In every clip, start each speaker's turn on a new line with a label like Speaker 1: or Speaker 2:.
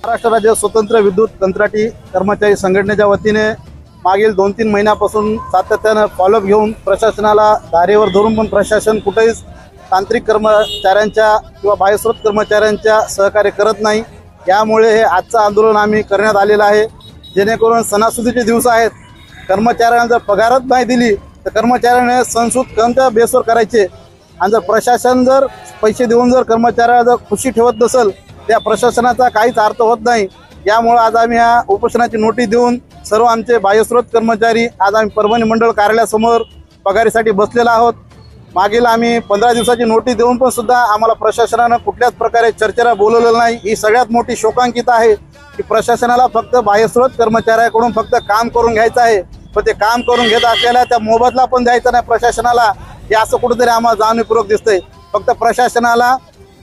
Speaker 1: महाराष्ट्र राज्य स्वतंत्र विद्युत कंत्राटी कर्मचारी संघटनेच्या वतीने मागील 2-3 महिन्यापासून सातत्याने फॉलोअप घेऊन प्रशासनाला धारेवर धरून पण प्रशासन कुठेही तांत्रिक कर्मचाऱ्यांच्या किंवा बाह्यस्रोत कर्मचाऱ्यांच्या सहकार्य करत नाही। यामुळे हे आजचं आंदोलन आम्ही करण्यात आलेलं आहे, जेणेकरून सणासुदीचे दिवस आहेत, कर्मचाऱ्यांना जर पगारच नाही दिली तर कर्मचाऱ्यांना सणसूद कोणत्या बेसवर करायचे। आणि जर प्रशासन जर पैसे देऊन जर कर्मचाऱ्याला जर खुशी ठेवत नसेल त्या प्रशासनाचा काहीच अर्थ होत नाही। यामुळे आज आम्ही या उपोषणाची नोटीस देऊन सर्व आमचे बाह्यस्रोत कर्मचारी आज आम्ही परभणी मंडळ कार्यालयासमोर पगारीसाठी बसलेला आहोत। मागील आम्ही 15 दिवसाची नोटीस देऊन पण सुद्धा आम्हाला प्रशासनानं कुठल्याच प्रकारे चर्चेला बोलवलेलं नाही। ही सगळ्यात मोठी शोकांकित आहे की प्रशासनाला फक्त बाह्यस्रोत कर्मचाऱ्याकडून फक्त काम करून घ्यायचं आहे, पण ते काम करून घेत असलेल्या त्या मोबदला पण द्यायचा नाही प्रशासनाला। हे असं कुठेतरी आम्हाला जाणीवपूर्वक दिसतंय। फक्त प्रशासनाला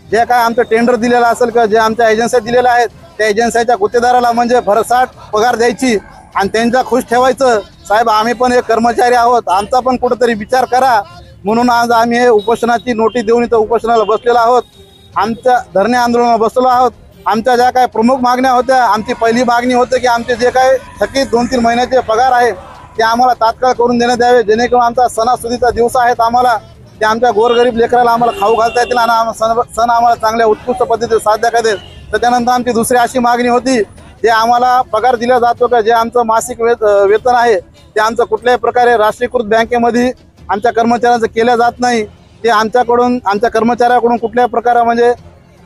Speaker 1: जे काय आमचं टेंडर दिलेलं असेल किंवा जे आमच्या एजन्सी दिलेल्या आहेत त्या एजन्सीच्या गुत्तेदाराला म्हणजे भरसाट पगार द्यायची आणि त्यांचा खुश ठेवायचं। साहेब, आम्ही पण एक कर्मचारी आहोत, आमचा पण कुठेतरी विचार करा। म्हणून आज आम्ही हे उपोषणाची नोटीस देऊन इथं उपोषणाला बसलेलो आहोत, आमच्या धरणे आंदोलनाला बसलेलो आहोत। आमच्या ज्या काय प्रमुख मागण्या होत्या, आमची पहिली मागणी होती की आमचे जे काय थकीत 2-3 महिन्याचे पगार आहे ते आम्हाला तात्काळ करून देण्यात यावे, जेणेकरून आमचा सणासुदीचा दिवस आहेत, आम्हाला ते आमच्या गोरगरीब लेकराला आम्हाला खाऊ घालता येतील आणि सण आम्हाला चांगल्या उत्कृष्ट पद्धतीने साध्य करता येईल। त्याच्यानंतर आमची दुसरी अशी मागणी होती, जे आम्हाला पगार दिला जातो का जे आमचं मासिक वेतन आहे ते आमचं कुठल्याही प्रकारे राष्ट्रीयकृत बँकेमध्ये आमच्या कर्मचाऱ्यांचं केलं जात नाही। ते आमच्याकडून आमच्या कर्मचाऱ्याकडून कुठल्याही प्रकारे म्हणजे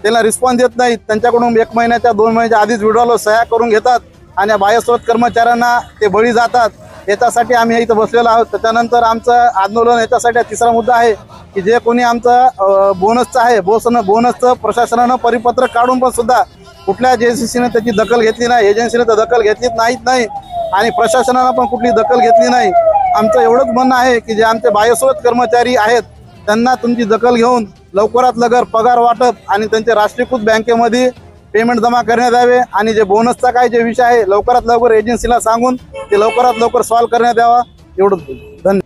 Speaker 1: त्यांना रिस्पॉन्स देत नाहीत। त्यांच्याकडून 1 महिन्याच्या 2 महिन्याच्या आधीच विड्रॉलवर सह्या करून घेतात आणि बाह्यस्रोत कर्मचाऱ्यांना ते बळी जातात। याच्यासाठी आम्ही इथं बसलेलो आहोत। त्याच्यानंतर आमचं आंदोलन याच्यासाठी तिसरा मुद्दा आहे की जे कोणी आमचं बोनसचं आहे बोनसचं प्रशासनानं परिपत्रक काढून पण सुद्धा कुठल्या एजन्सीने त्याची दखल घेतली नाही, एजन्सीने तर दखल घेतलीच नाही आणि प्रशासनानं पण कुठली दखल घेतली नाही। आमचं एवढंच म्हणणं आहे की जे आमचे बाह्यस्रोत कर्मचारी आहेत त्यांना तुमची दखल घेऊन लवकरात लवकर पगार वाटप आणि त्यांचे राष्ट्रीयकृत बँकेमध्ये पेमेंट जमा करण्यात यावे आणि जे बोनसचा काय जे विषय आहे लवकरात लवकर एजन्सीला सांगून ते लवकरात लवकर सॉल्व्ह करण्यात यावा। एवढंच। धन्यवाद।